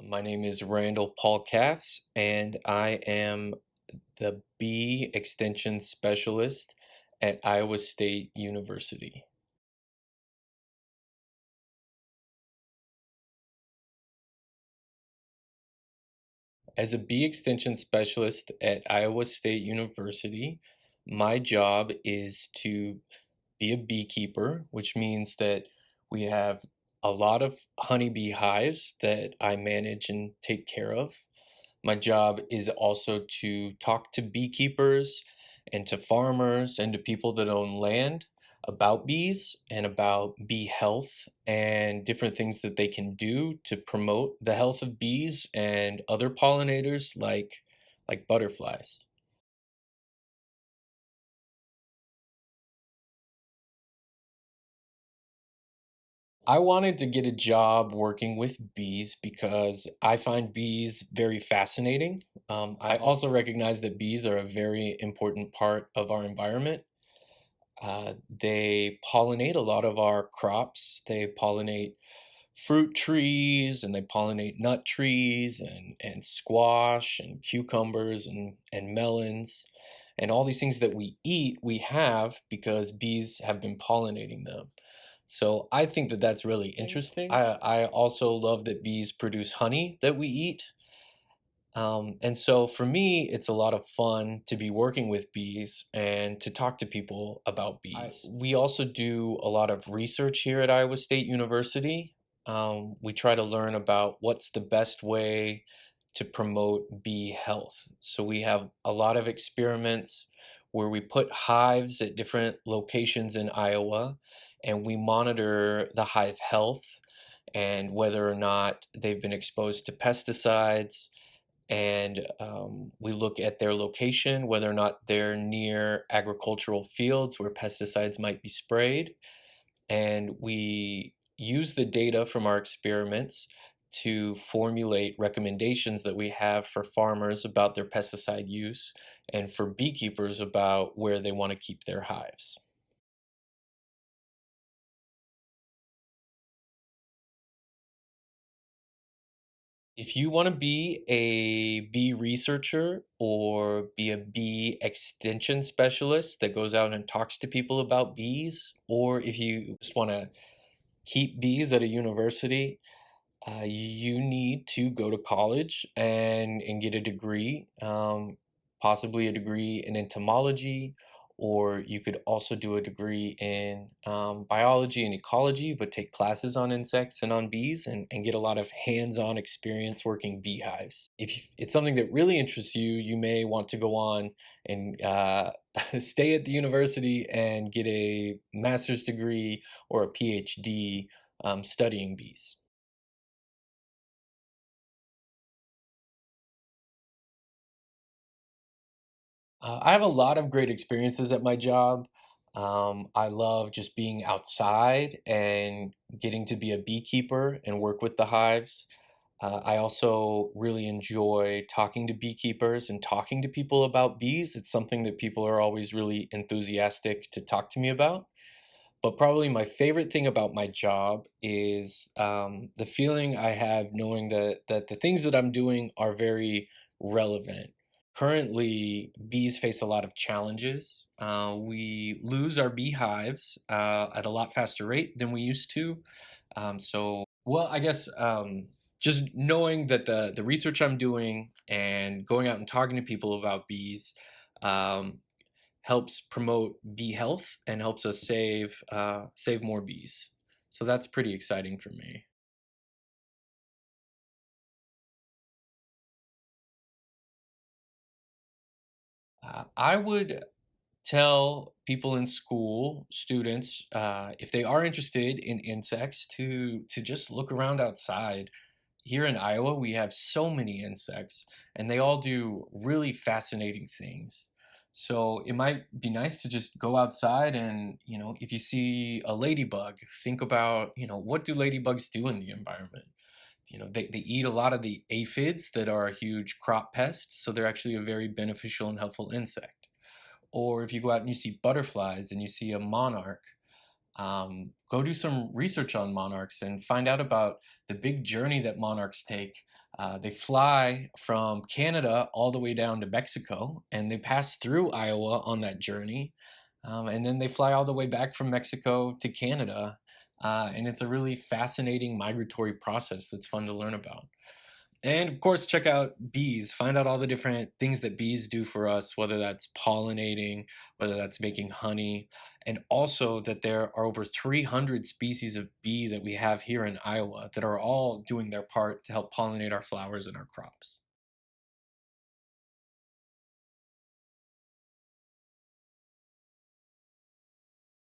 My name is Randall Paul Cass, and I am the Bee Extension Specialist at Iowa State University. As a Bee Extension Specialist at Iowa State University, my job is to be a beekeeper, which means that we have a lot of honeybee hives that I manage and take care of. My job is also to talk to beekeepers and to farmers and to people that own land about bees and about bee health and different things that they can do to promote the health of bees and other pollinators like butterflies. I wanted to get a job working with bees because I find bees very fascinating. I also recognize that bees are a very important part of our environment. They pollinate a lot of our crops. They pollinate fruit trees and they pollinate nut trees and squash and cucumbers and melons. And all these things that we eat, we have because bees have been pollinating them. So I think that that's really interesting. I also love that bees produce honey that we eat. And so for me, it's a lot of fun to be working with bees and to talk to people about bees. We also do a lot of research here at Iowa State University. We try to learn about what's the best way to promote bee health. So we have a lot of experiments where we put hives at different locations in Iowa and we monitor the hive health and whether or not they've been exposed to pesticides, and we look at their location, whether or not they're near agricultural fields where pesticides might be sprayed. And we use the data from our experiments to formulate recommendations that we have for farmers about their pesticide use and for beekeepers about where they want to keep their hives. If you want to be a bee researcher or be a bee extension specialist that goes out and talks to people about bees, or if you just want to keep bees at a university, you need to go to college and get a degree, possibly a degree in entomology, or you could also do a degree in biology and ecology, but take classes on insects and on bees and get a lot of hands-on experience working beehives. If it's something that really interests you, you may want to go on and stay at the university and get a master's degree or a PhD studying bees. I have a lot of great experiences at my job. I love just being outside and getting to be a beekeeper and work with the hives. I also really enjoy talking to beekeepers and talking to people about bees. It's something that people are always really enthusiastic to talk to me about. But probably my favorite thing about my job is the feeling I have knowing that the things that I'm doing are very relevant. Currently, bees face a lot of challenges. We lose our beehives at a lot faster rate than we used to. Well, I guess just knowing that the research I'm doing and going out and talking to people about bees um, helps promote bee health and helps us save more bees. So that's pretty exciting for me. I would tell people in school, students, if they are interested in insects, to just look around outside. Here in Iowa, we have so many insects, and they all do really fascinating things. So it might be nice to just go outside and, if you see a ladybug, think about, what do ladybugs do in the environment? They eat a lot of the aphids that are a huge crop pest, so they're actually a very beneficial and helpful insect. Or if you go out and you see butterflies and you see a monarch, Go do some research on monarchs and find out about the big journey that monarchs take. They fly from Canada all the way down to Mexico, and they pass through Iowa on that journey. And then they fly all the way back from Mexico to Canada. And it's a really fascinating migratory process that's fun to learn about. And of course, check out bees. Find out all the different things that bees do for us, whether that's pollinating, whether that's making honey, and also that there are over 300 species of bee that we have here in Iowa that are all doing their part to help pollinate our flowers and our crops.